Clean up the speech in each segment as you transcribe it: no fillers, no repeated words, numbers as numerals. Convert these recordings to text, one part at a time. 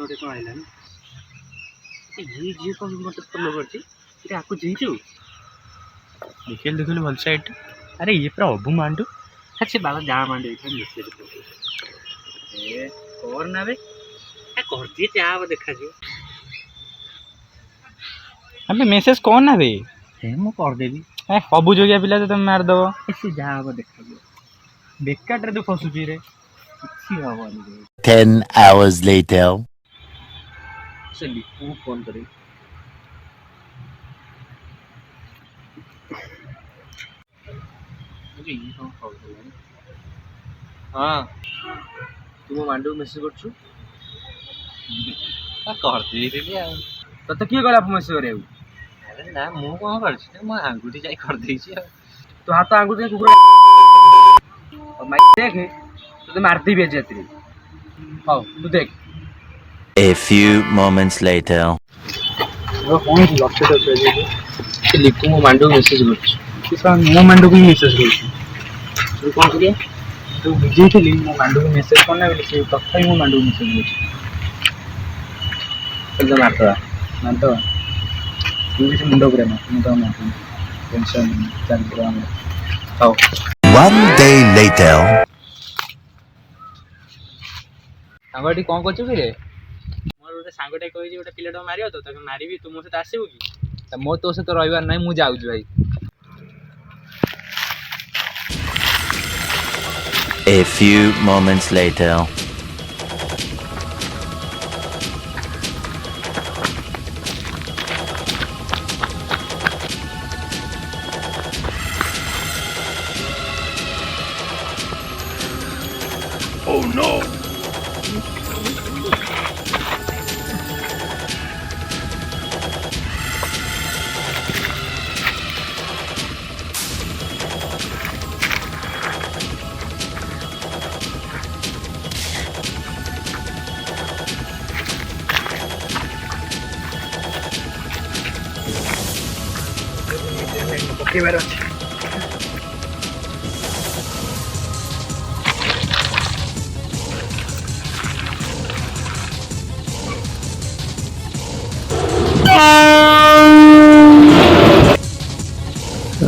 ଗୋଟେ କଣ ଆଇଲାନି ये जी को मत फॉलो करछि ये आपको चिंचू देखिल भल साइड अरे ये पूरा अबू मांडू अच्छे बाबा जा मांडू इथन मेसेज ए कर ना बे ए कर दिए क्या अब देखा जो अबे मैसेज कौन ना बे हे मु कर देबी ए अबू जोगिया पिला तो तुम मार दबो ऐसे जा अब देखा जो बेकार रे तू फसुची रे किछि हबनी 10 hours later से लिखू फोन करे मुझे ये कौन कॉल कर हां तू मांडू मैसेज करछु आ कर दे रे यार तो की गला मैसेज करे अरे ना मु कोन करछि म आंगुठी जाई कर देई छी तो हाथ आंगुठी कुकुर और मैं देख तो मार दी बेइज्जती हां तू देख A few moments later वो कौन सी लक्ष्य तो से लिखू मो मांडू मैसेज करछि किसा मो मांडू को मैसेज करछि तू कौन करिया तू बिजी थी मो मांडू को मैसेज करना बोले से तथाई मो मांडू को मैसेज करछि तो मारतो तू किसी मुंडो करे ना मुंडो ना टेंशन चल रहा है आओ 1 day later सांगटी कोन करछु कि रे मोर गोटे सांगटे कहि जे गोटे पिलेट मारियो तो तके मारिबी तू मो से आसीबो कि त मो तो से तो रहिबार नै मु जाउ भाई A few moments later Oh no Okay, better.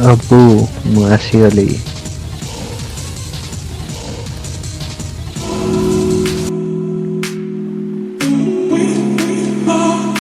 Abu, mu asli.